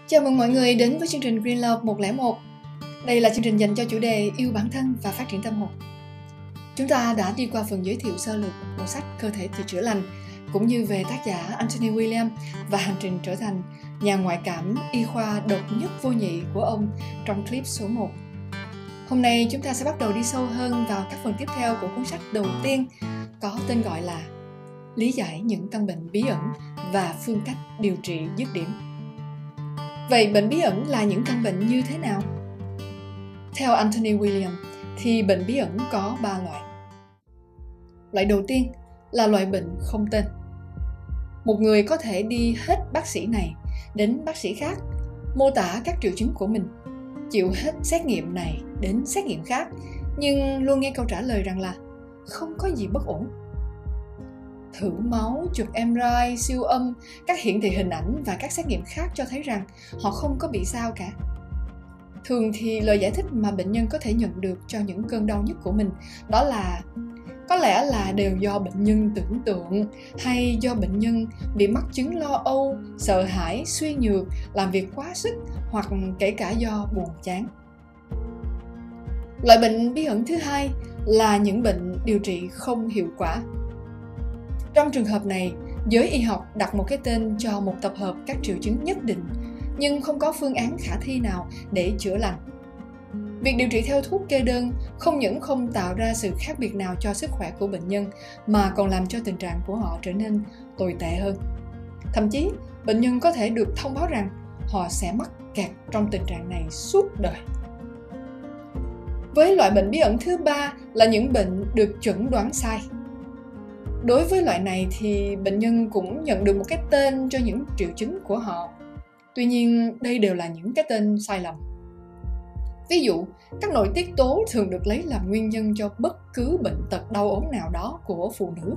Chào mừng mọi người đến với chương trình Green Love 101. Đây là chương trình dành cho chủ đề yêu bản thân và phát triển tâm hồn. Chúng ta đã đi qua phần giới thiệu sơ lược bộ sách Cơ thể thì chữa lành, cũng như về tác giả Anthony Williams và hành trình trở thành nhà ngoại cảm y khoa độc nhất vô nhị của ông trong clip số 1. Hôm nay chúng ta sẽ bắt đầu đi sâu hơn vào các phần tiếp theo của cuốn sách đầu tiên, có tên gọi là Lý giải những căn bệnh bí ẩn và phương cách điều trị dứt điểm. Vậy bệnh bí ẩn là những căn bệnh như thế nào? Theo Anthony Williams thì bệnh bí ẩn có 3 loại. Loại đầu tiên là loại bệnh không tên. Một người có thể đi hết bác sĩ này đến bác sĩ khác, mô tả các triệu chứng của mình, chịu hết xét nghiệm này đến xét nghiệm khác, nhưng luôn nghe câu trả lời rằng là không có gì bất ổn. Thử máu, chụp MRI, siêu âm, các hiển thị hình ảnh và các xét nghiệm khác cho thấy rằng họ không có bị sao cả. Thường thì lời giải thích mà bệnh nhân có thể nhận được cho những cơn đau nhức của mình đó là có lẽ là đều do bệnh nhân tưởng tượng, hay do bệnh nhân bị mắc chứng lo âu, sợ hãi, suy nhược, làm việc quá sức, hoặc kể cả do buồn chán. Loại bệnh bí ẩn thứ hai là những bệnh điều trị không hiệu quả. Trong trường hợp này, giới y học đặt một cái tên cho một tập hợp các triệu chứng nhất định, nhưng không có phương án khả thi nào để chữa lành. Việc điều trị theo thuốc kê đơn không những không tạo ra sự khác biệt nào cho sức khỏe của bệnh nhân, mà còn làm cho tình trạng của họ trở nên tồi tệ hơn. Thậm chí, bệnh nhân có thể được thông báo rằng họ sẽ mắc kẹt trong tình trạng này suốt đời. Với loại bệnh bí ẩn thứ ba là những bệnh được chẩn đoán sai. Đối với loại này thì bệnh nhân cũng nhận được một cái tên cho những triệu chứng của họ. Tuy nhiên, đây đều là những cái tên sai lầm. Ví dụ, các nội tiết tố thường được lấy làm nguyên nhân cho bất cứ bệnh tật đau ốm nào đó của phụ nữ,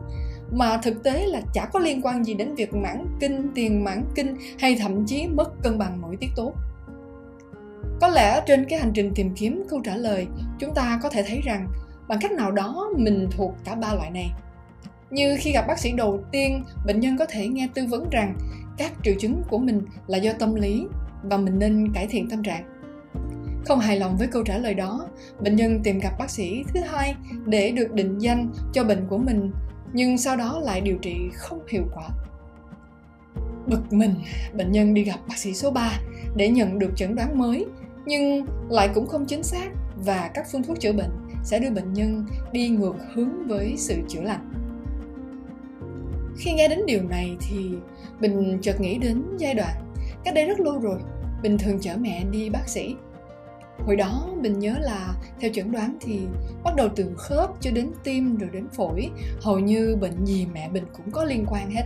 mà thực tế là chả có liên quan gì đến việc mãn kinh, tiền mãn kinh hay thậm chí mất cân bằng nội tiết tố. Có lẽ trên cái hành trình tìm kiếm câu trả lời, chúng ta có thể thấy rằng bằng cách nào đó mình thuộc cả ba loại này. Như khi gặp bác sĩ đầu tiên, bệnh nhân có thể nghe tư vấn rằng các triệu chứng của mình là do tâm lý và mình nên cải thiện tâm trạng. Không hài lòng với câu trả lời đó, bệnh nhân tìm gặp bác sĩ thứ hai để được định danh cho bệnh của mình, nhưng sau đó lại điều trị không hiệu quả. Bực mình, bệnh nhân đi gặp bác sĩ số 3 để nhận được chẩn đoán mới, nhưng lại cũng không chính xác, và các phương thuốc chữa bệnh sẽ đưa bệnh nhân đi ngược hướng với sự chữa lành. Khi nghe đến điều này thì Bình chợt nghĩ đến giai đoạn cách đây rất lâu rồi, Bình thường chở mẹ đi bác sĩ. Hồi đó Bình nhớ là theo chẩn đoán thì bắt đầu từ khớp cho đến tim rồi đến phổi, hầu như bệnh gì mẹ Bình cũng có liên quan hết.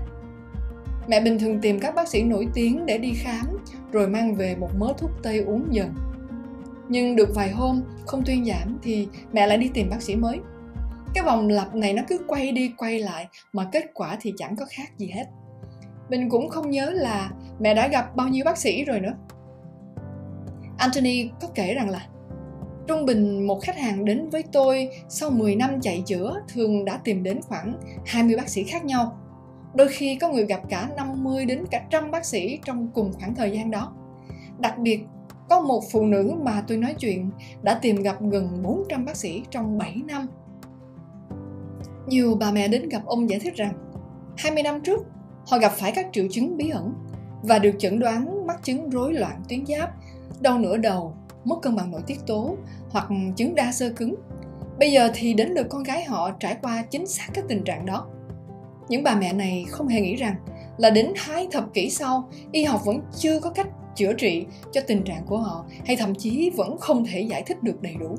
Mẹ Bình thường tìm các bác sĩ nổi tiếng để đi khám, rồi mang về một mớ thuốc tây uống dần. Nhưng được vài hôm không thuyên giảm thì mẹ lại đi tìm bác sĩ mới. Cái vòng lặp này nó cứ quay đi quay lại mà kết quả thì chẳng có khác gì hết. Mình cũng không nhớ là mẹ đã gặp bao nhiêu bác sĩ rồi nữa. Anthony có kể rằng là trung bình một khách hàng đến với tôi sau 10 năm chạy chữa thường đã tìm đến khoảng 20 bác sĩ khác nhau. Đôi khi có người gặp cả 50 đến cả 100 bác sĩ trong cùng khoảng thời gian đó. Đặc biệt, có một phụ nữ mà tôi nói chuyện đã tìm gặp gần 400 bác sĩ trong 7 năm. Nhiều bà mẹ đến gặp ông giải thích rằng 20 năm trước, họ gặp phải các triệu chứng bí ẩn và được chẩn đoán mắc chứng rối loạn tuyến giáp, đau nửa đầu, mất cân bằng nội tiết tố hoặc chứng đa xơ cứng. Bây giờ thì đến lượt con gái họ trải qua chính xác các tình trạng đó. Những bà mẹ này không hề nghĩ rằng là đến 2 thập kỷ sau, y học vẫn chưa có cách chữa trị cho tình trạng của họ, hay thậm chí vẫn không thể giải thích được đầy đủ.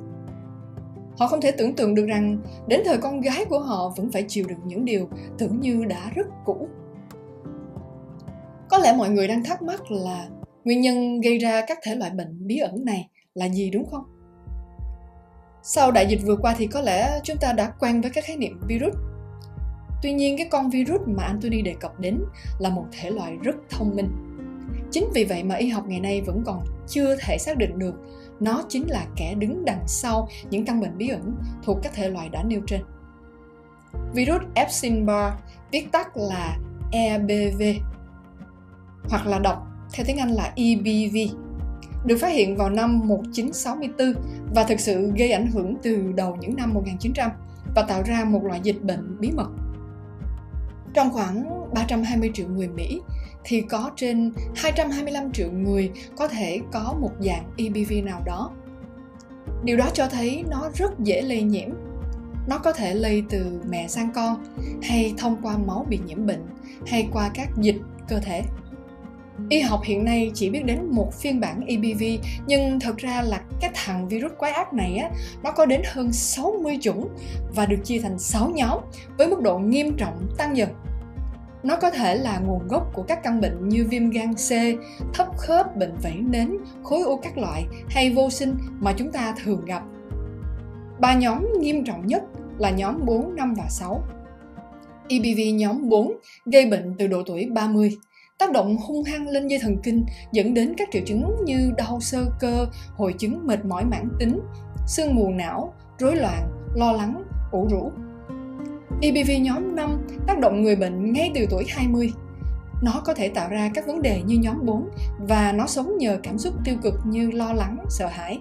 Họ không thể tưởng tượng được rằng đến thời con gái của họ vẫn phải chịu đựng những điều tưởng như đã rất cũ. Có lẽ mọi người đang thắc mắc là nguyên nhân gây ra các thể loại bệnh bí ẩn này là gì, đúng không? Sau đại dịch vừa qua thì có lẽ chúng ta đã quen với các khái niệm virus. Tuy nhiên cái con virus mà Anthony đề cập đến là một thể loại rất thông minh. Chính vì vậy mà y học ngày nay vẫn còn chưa thể xác định được nó chính là kẻ đứng đằng sau những căn bệnh bí ẩn thuộc các thể loại đã nêu trên. Virus Epstein-Barr, viết tắt là EBV, hoặc là đọc theo tiếng Anh là EBV, được phát hiện vào năm 1964 và thực sự gây ảnh hưởng từ đầu những năm 1900 và tạo ra một loại dịch bệnh bí mật. Trong khoảng 320 triệu người Mỹ thì có trên 225 triệu người có thể có một dạng EBV nào đó. Điều đó cho thấy nó rất dễ lây nhiễm. Nó có thể lây từ mẹ sang con, hay thông qua máu bị nhiễm bệnh, hay qua các dịch cơ thể. Y học hiện nay chỉ biết đến một phiên bản EBV, nhưng thật ra là cái thằng virus quái ác này nó có đến hơn 60 chủng và được chia thành 6 nhóm với mức độ nghiêm trọng tăng dần. Nó có thể là nguồn gốc của các căn bệnh như viêm gan C, thấp khớp, bệnh vẩy nến, khối u các loại hay vô sinh mà chúng ta thường gặp. 3 nhóm nghiêm trọng nhất là nhóm 4, 5 và 6. EBV nhóm 4 gây bệnh từ độ tuổi 30, tác động hung hăng lên dây thần kinh dẫn đến các triệu chứng như đau xơ cơ, hội chứng mệt mỏi mãn tính, sương mù não, rối loạn, lo lắng, ủ rũ. EBV nhóm 5 tác động người bệnh ngay từ tuổi 20. Nó có thể tạo ra các vấn đề như nhóm 4 và nó sống nhờ cảm xúc tiêu cực như lo lắng, sợ hãi.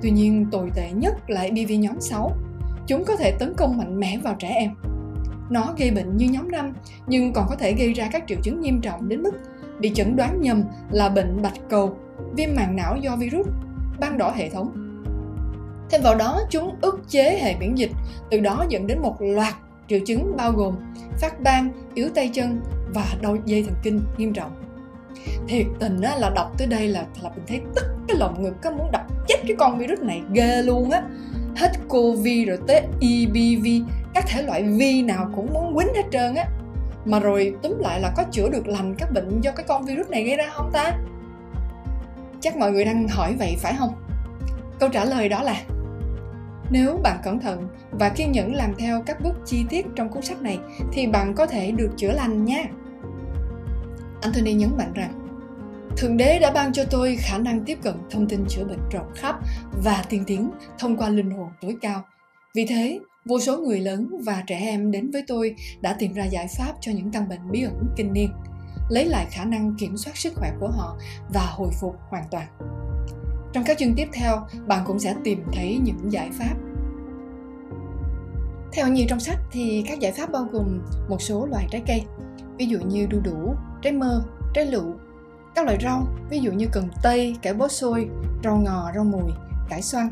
Tuy nhiên, tồi tệ nhất là EBV nhóm 6. Chúng có thể tấn công mạnh mẽ vào trẻ em. Nó gây bệnh như nhóm 5, nhưng còn có thể gây ra các triệu chứng nghiêm trọng đến mức bị chẩn đoán nhầm là bệnh bạch cầu, viêm màng não do virus, ban đỏ hệ thống. Thêm vào đó, chúng ức chế hệ miễn dịch, từ đó dẫn đến một loạt triệu chứng bao gồm phát ban, yếu tay chân và đau dây thần kinh nghiêm trọng. Thiệt tình là đọc tới đây là mình thấy tức cái lồng ngực, có muốn đập chết cái con virus này ghê luôn á. Hết Covid rồi tới EBV, các thể loại vi nào cũng muốn quýnh hết trơn á. Mà rồi túm lại là có chữa được lành các bệnh do cái con virus này gây ra không ta? Chắc mọi người đang hỏi vậy phải không? Câu trả lời đó là nếu bạn cẩn thận và kiên nhẫn làm theo các bước chi tiết trong cuốn sách này thì bạn có thể được chữa lành nha. Anthony nhấn mạnh rằng Thượng Đế đã ban cho tôi khả năng tiếp cận thông tin chữa bệnh rộng khắp và tiên tiến thông qua linh hồn tối cao. Vì thế, vô số người lớn và trẻ em đến với tôi đã tìm ra giải pháp cho những căn bệnh bí ẩn kinh niên, lấy lại khả năng kiểm soát sức khỏe của họ và hồi phục hoàn toàn. Trong các chương tiếp theo, bạn cũng sẽ tìm thấy những giải pháp. Theo như trong sách thì các giải pháp bao gồm một số loại trái cây, ví dụ như đu đủ, trái mơ, trái lựu, các loại rau, ví dụ như cần tây, cải bó xôi, rau ngò, rau mùi, cải xoăn,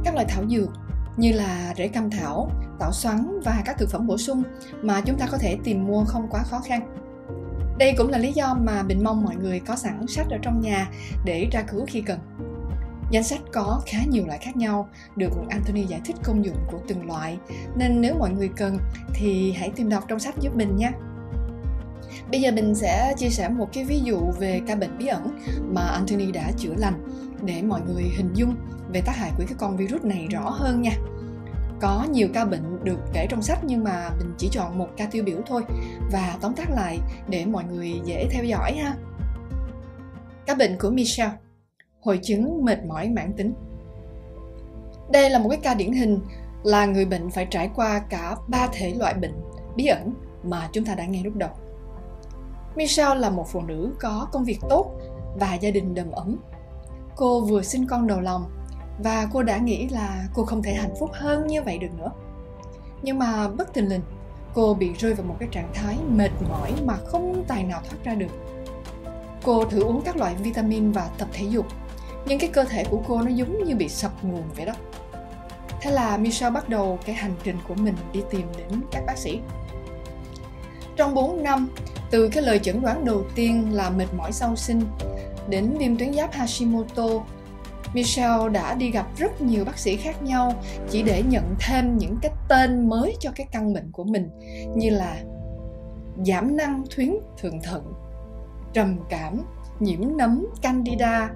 các loại thảo dược như là rễ cam thảo, táo xoắn và các thực phẩm bổ sung mà chúng ta có thể tìm mua không quá khó khăn. Đây cũng là lý do mà mình mong mọi người có sẵn sách ở trong nhà để tra cứu khi cần. Danh sách có khá nhiều loại khác nhau, được Anthony giải thích công dụng của từng loại, nên nếu mọi người cần thì hãy tìm đọc trong sách giúp mình nha. Bây giờ mình sẽ chia sẻ một cái ví dụ về ca bệnh bí ẩn mà Anthony đã chữa lành để mọi người hình dung về tác hại của cái con virus này rõ hơn nha. Có nhiều ca bệnh được kể trong sách nhưng mà mình chỉ chọn một ca tiêu biểu thôi và tóm tắt lại để mọi người dễ theo dõi ha. Ca bệnh của Michelle, hội chứng mệt mỏi mãn tính. Đây là một cái ca điển hình là người bệnh phải trải qua cả 3 thể loại bệnh bí ẩn mà chúng ta đã nghe lúc đầu. Michelle là một phụ nữ có công việc tốt và gia đình đầm ấm. Cô vừa sinh con đầu lòng và cô đã nghĩ là cô không thể hạnh phúc hơn như vậy được nữa. Nhưng mà bất thình lình, cô bị rơi vào một cái trạng thái mệt mỏi mà không tài nào thoát ra được. Cô thử uống các loại vitamin và tập thể dục, nhưng cái cơ thể của cô nó giống như bị sập nguồn vậy đó. Thế là Michelle bắt đầu cái hành trình của mình đi tìm đến các bác sĩ. Trong 4 năm, từ cái lời chẩn đoán đầu tiên là mệt mỏi sau sinh đến viêm tuyến giáp Hashimoto, Michelle đã đi gặp rất nhiều bác sĩ khác nhau chỉ để nhận thêm những cái tên mới cho cái căn bệnh của mình, như là giảm năng tuyến thượng thận, trầm cảm, nhiễm nấm candida,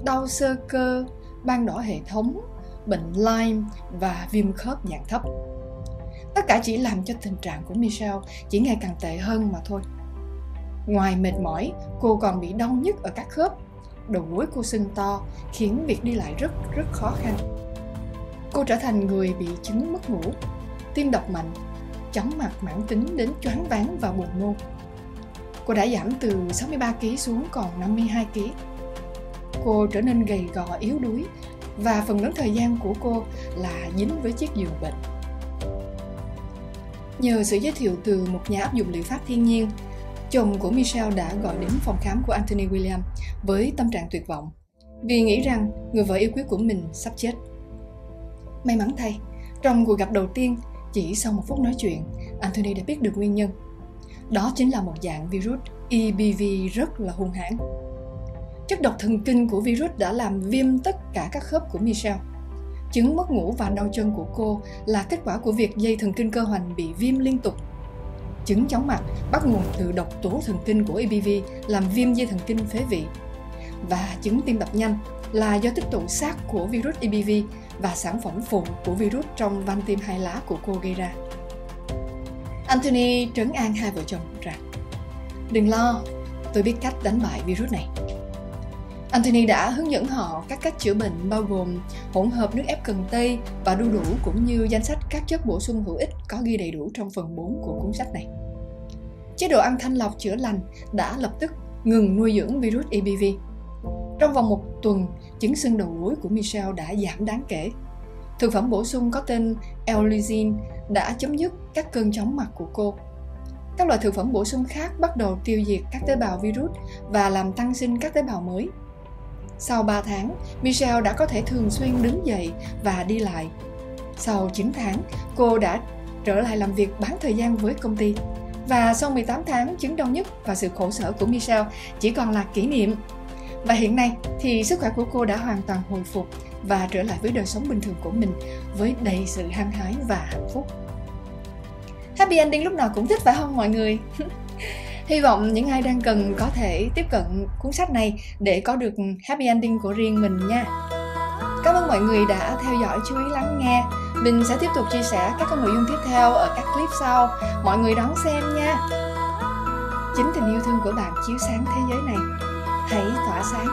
đau xơ cơ, ban đỏ hệ thống, bệnh Lyme và viêm khớp dạng thấp. Tất cả chỉ làm cho tình trạng của Michelle chỉ ngày càng tệ hơn mà thôi. Ngoài mệt mỏi, cô còn bị đau nhức ở các khớp, đầu gối cô sưng to, khiến việc đi lại rất khó khăn. Cô trở thành người bị chứng mất ngủ, tim đập mạnh, chóng mặt mãn tính đến choáng váng và buồn nôn. cô đã giảm từ 63 kg xuống còn 52 kg. Cô trở nên gầy gò yếu đuối và phần lớn thời gian của cô là dính với chiếc giường bệnh. Nhờ sự giới thiệu từ một nhà áp dụng liệu pháp thiên nhiên, chồng của Michelle đã gọi đến phòng khám của Anthony William với tâm trạng tuyệt vọng vì nghĩ rằng người vợ yêu quý của mình sắp chết. May mắn thay, trong cuộc gặp đầu tiên, chỉ sau 1 phút nói chuyện, Anthony đã biết được nguyên nhân. Đó chính là một dạng virus EBV rất là hung hãn. Chất độc thần kinh của virus đã làm viêm tất cả các khớp của Michelle. Chứng mất ngủ và đau chân của cô là kết quả của việc dây thần kinh cơ hoành bị viêm liên tục. Chứng chóng mặt bắt nguồn từ độc tố thần kinh của EBV làm viêm dây thần kinh phế vị. Và chứng tim đập nhanh là do tích tụ xác của virus EBV và sản phẩm phụ của virus trong van tim 2 lá của cô gây ra. Anthony trấn an hai vợ chồng rằng: "Đừng lo, tôi biết cách đánh bại virus này." Anthony đã hướng dẫn họ các cách chữa bệnh bao gồm hỗn hợp nước ép cần tây và đu đủ, cũng như danh sách các chất bổ sung hữu ích có ghi đầy đủ trong phần 4 của cuốn sách này. Chế độ ăn thanh lọc chữa lành đã lập tức ngừng nuôi dưỡng virus EBV. Trong vòng 1 tuần, chứng sưng đầu gối của Michelle đã giảm đáng kể. Thực phẩm bổ sung có tên L-leucine đã chấm dứt các cơn chóng mặt của cô. Các loại thực phẩm bổ sung khác bắt đầu tiêu diệt các tế bào virus và làm tăng sinh các tế bào mới. Sau 3 tháng, Michelle đã có thể thường xuyên đứng dậy và đi lại. Sau 9 tháng, cô đã trở lại làm việc bán thời gian với công ty. Và sau 18 tháng, chứng đau nhức và sự khổ sở của Michelle chỉ còn là kỷ niệm. Và hiện nay thì sức khỏe của cô đã hoàn toàn hồi phục và trở lại với đời sống bình thường của mình với đầy sự hăng hái và hạnh phúc. Happy ending lúc nào cũng thích, phải không mọi người? Hy vọng những ai đang cần có thể tiếp cận cuốn sách này để có được happy ending của riêng mình nha. Cảm ơn mọi người đã theo dõi, chú ý lắng nghe. Mình sẽ tiếp tục chia sẻ các nội dung tiếp theo ở các clip sau. Mọi người đón xem nha. Chính tình yêu thương của bạn chiếu sáng thế giới này. Hãy tỏa sáng.